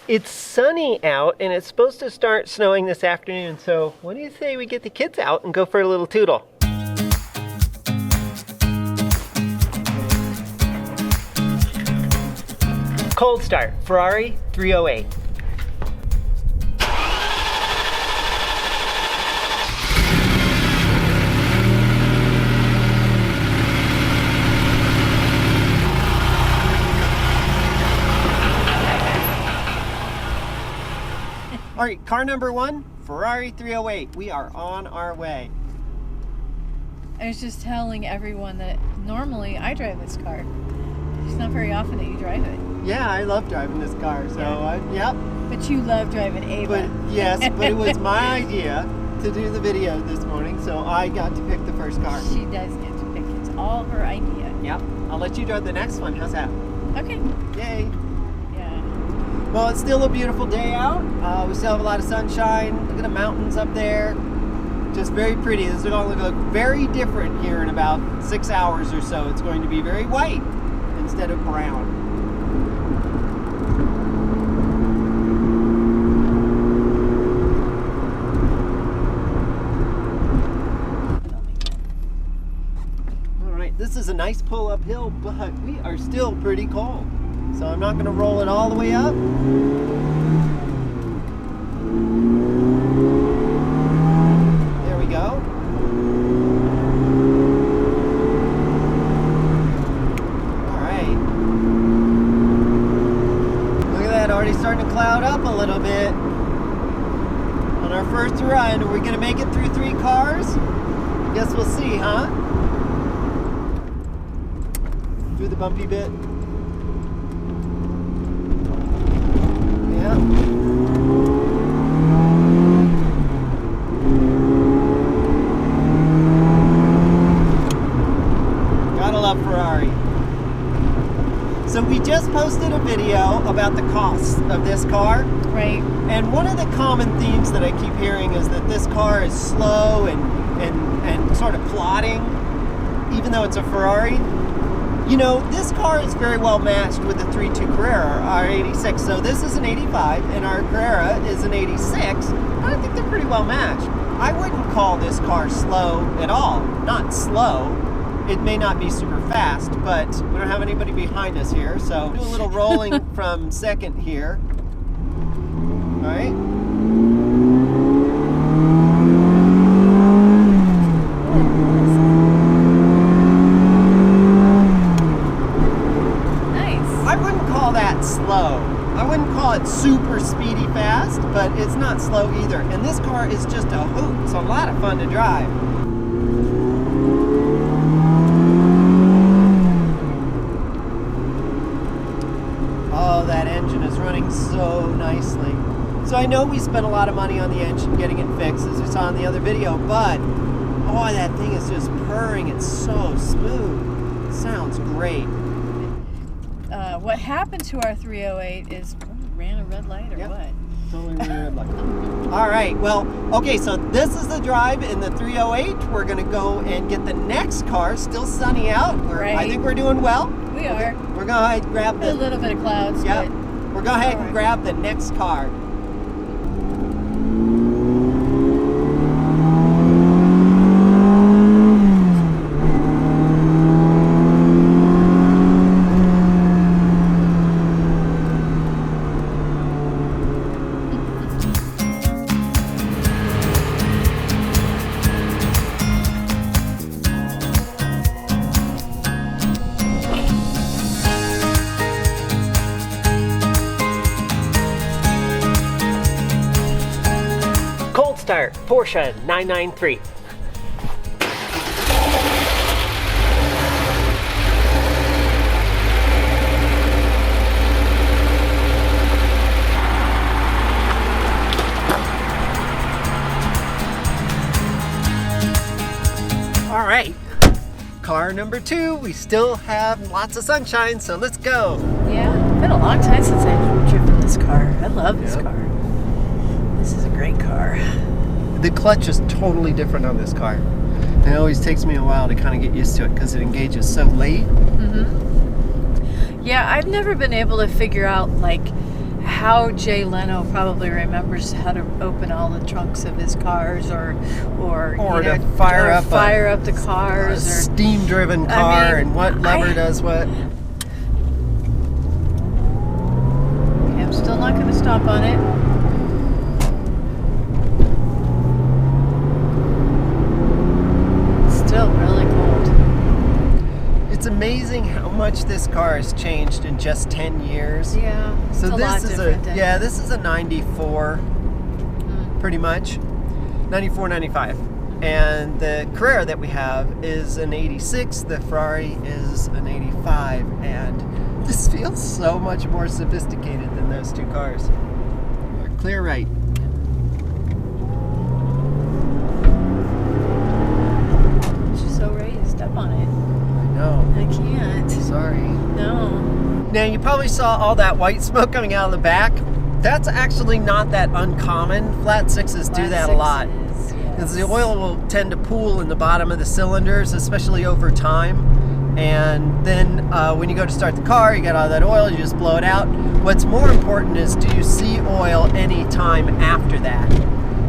It's sunny out and it's supposed to start snowing this afternoon, so what do you say we get the kids out and go for a little tootle? Cold start, Ferrari 308. All right, car number one, Ferrari 308. We are on our way. I was just telling everyone that normally I drive this car. It's not very often that you drive it. Yeah, I love driving this car, so yep. But you love driving Ava. But yes, but it was my idea to do the video this morning, so I got to pick the first car. She does get to pick. It's all her idea. Yep. I'll let you drive the next one. How's that? Okay. Yay. Yeah. Well, it's still a beautiful day out. We still have a lot of sunshine. Look at the mountains up there. Just very pretty. This is going to look very different here in about 6 hours or so. It's going to be very white instead of brown. This is a nice pull uphill, but we are still pretty cold. So I'm not going to roll it all the way up. There we go. All right. Look at that, already starting to cloud up a little bit. On our first run, are we going to make it through 3 cars? Guess we'll see, huh? Through the bumpy bit. Yeah. Gotta love Ferrari. So we just posted a video about the cost of this car. Right. And one of the common themes that I keep hearing is that this car is slow and sort of plodding, even though it's a Ferrari. You know, this car is very well matched with the 3.2 Carrera, our 86. So this is an 85 and our Carrera is an 86. I think they're pretty well matched. I wouldn't call this car slow at all. Not slow. It may not be super fast, but we don't have anybody behind us here. So do a little rolling from second here. All right. Slow. I wouldn't call it super speedy fast, but it's not slow either. And this car is just a hoot. It's a lot of fun to drive. Oh, that engine is running so nicely. So I know we spent a lot of money on the engine getting it fixed, as you saw in the other video, but oh, that thing is just purring. It's so smooth. It sounds great. What happened to our 308 is ran a red light or what? Totally ran a red light. All right, well, okay, so this is the drive in the 308. We're going to go and get the next car. Still sunny out. I think we're doing well. We are. We're going to go ahead and grab a little bit of clouds. Yeah. But we're going to go ahead and grab the next car. Start, Porsche 993. right. Car number 2. We still have lots of sunshine, so let's go. Yeah, it's been a long time since I've driven this car. I love this car. This is a great car. The clutch is totally different on this car. And it always takes me a while to kind of get used to it because it engages so late. Yeah, I've never been able to figure out like how Jay Leno probably remembers how to open all the trunks of his cars, or to fire up the cars, a steam-driven car, and what lever does what. Okay, I'm still not going to stop on it. It's still really cold. It's amazing how much this car has changed in just 10 years. Yeah. So this is this is a 94, pretty much, 94, 95. And the Carrera that we have is an 86. The Ferrari is an 85. And this feels so much more sophisticated than those two cars. Clear right. She's so ready to step on it. No. I can't. Sorry. No. Now, you probably saw all that white smoke coming out of the back. That's actually not that uncommon. Flat sixes do that a lot. Because the oil will tend to pool in the bottom of the cylinders, especially over time. And then when you go to start the car, you get all that oil, you just blow it out. What's more important is, do you see oil any time after that?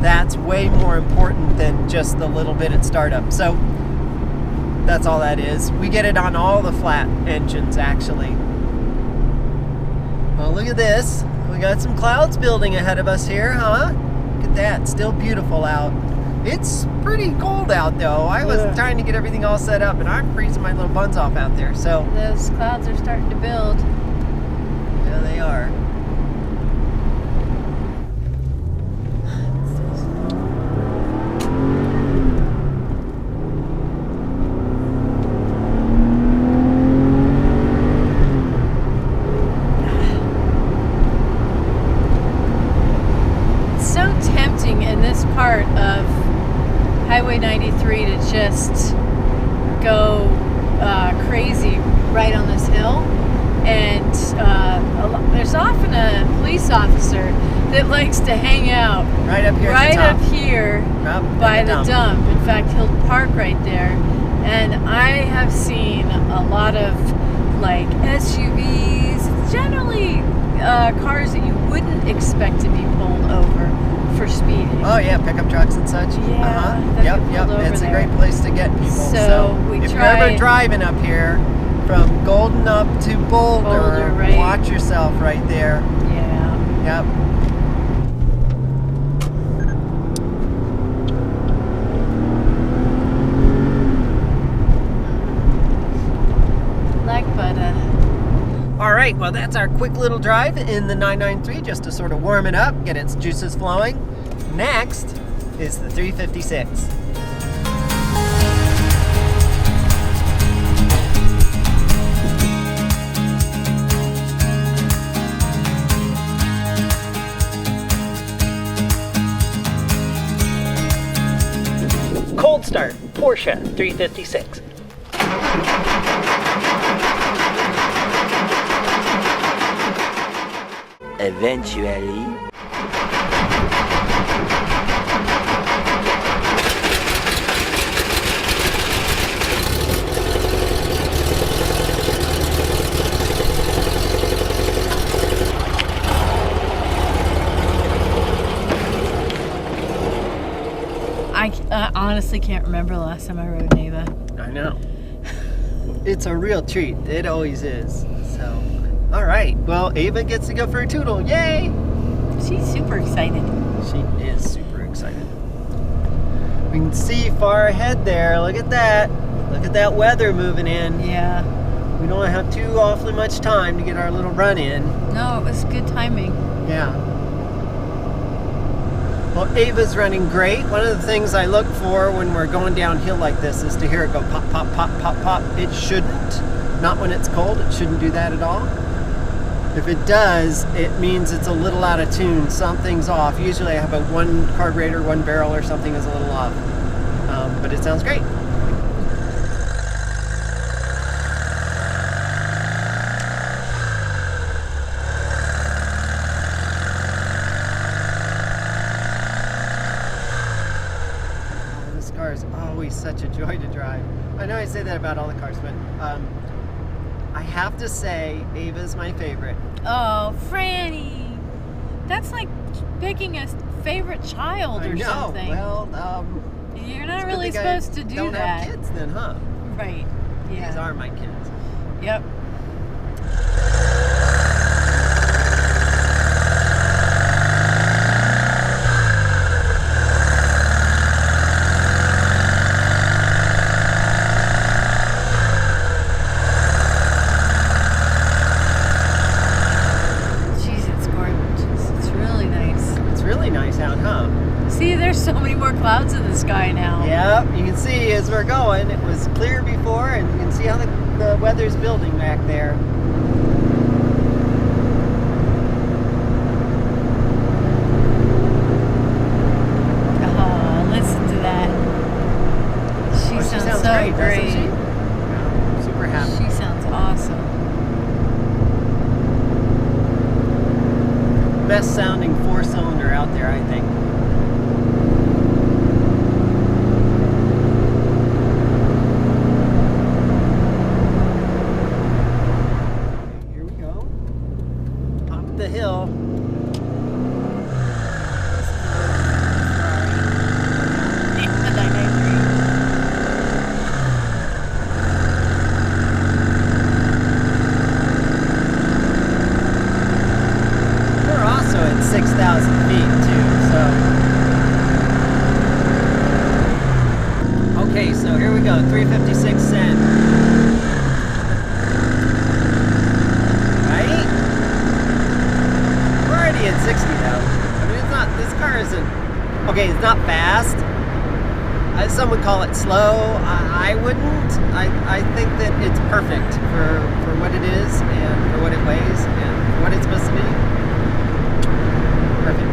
That's way more important than just the little bit at startup. So that's all that is. We get it on all the flat engines, actually. Well, look at this. We got some clouds building ahead of us here, huh? Look at that. Still beautiful out. It's pretty cold out, though. I was trying to get everything all set up, and I'm freezing my little buns off out there. So those clouds are starting to build. Yeah, they are. Part of Highway 93 to just go crazy right on this hill, and there's often a police officer that likes to hang out right up here by the dump. In fact, he'll park right there, and I have seen a lot of like SUVs, generally cars that you wouldn't expect to be pulled over for speeding. Oh yeah, pickup trucks and such. Yeah. Yep. It's a great place to get people. So if you're ever driving up here from Golden up to Boulder, right. Watch yourself right there. Yeah. Yep. Like butter. All right, well, that's our quick little drive in the 993, just to sort of warm it up, get its juices flowing. Next is the 356. Cold start, Porsche 356. Eventually. I honestly can't remember the last time I rode an Ava. I know. It's a real treat. It always is. So, all right. Well, Ava gets to go for a toodle. Yay! She's super excited. She is super excited. We can see far ahead there. Look at that. Look at that weather moving in. Yeah. We don't have too awfully much time to get our little run in. No, it was good timing. Yeah. Well, Ava's running great. One of the things I look for when we're going downhill like this is to hear it go pop, pop, pop, pop, pop. It shouldn't. Not when it's cold. It shouldn't do that at all. If it does, it means it's a little out of tune. Something's off. Usually I have one carburetor, one barrel or something is a little off. But it sounds great. car is always such a joy to drive. I know I say that about all the cars, but I have to say Ava's my favorite. Oh, Franny. That's like picking a favorite child or something. Well, you're not really supposed to do don't that. Have kids then, huh? Right. Yeah. These are my kids. Yep. See, there's so many more clouds in the sky now. Yep, you can see as we're going, it was clear before, and you can see how the weather's building back there. Oh, listen to that. She sounds so great. Doesn't she? Yeah, super happy. She sounds awesome. Best sounding 4-cylinder out there, I think. The hill. We're also at 6,000 feet too, so. Okay, so here we go, 356 cent. At 60 though. I mean, it's not, this car isn't, okay, it's not fast. Some would call it slow. I wouldn't. I think that it's perfect for what it is and for what it weighs and for what it's supposed to be. Perfect.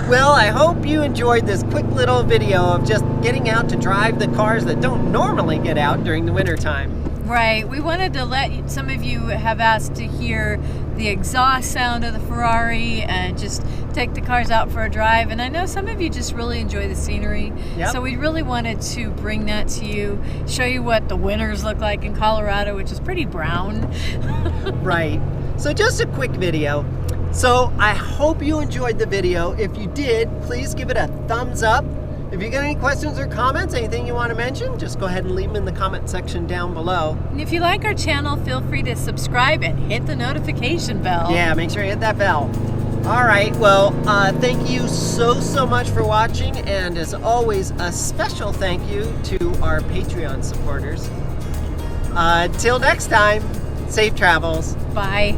Well, I hope you enjoyed this quick little video of just getting out to drive the cars that don't normally get out during the winter time. Right. We wanted to let some of you have asked to hear the exhaust sound of the Ferrari and just take the cars out for a drive. And I know some of you just really enjoy the scenery. Yep. So we really wanted to bring that to you, show you what the winters look like in Colorado, which is pretty brown. Right. So just a quick video. So I hope you enjoyed the video. If you did, please give it a thumbs up. If you got any questions or comments, anything you want to mention, just go ahead and leave them in the comment section down below. And if you like our channel, feel free to subscribe and hit the notification bell. Yeah, make sure you hit that bell. All right, well, thank you so much for watching. And as always, a special thank you to our Patreon supporters. Till next time, safe travels. Bye.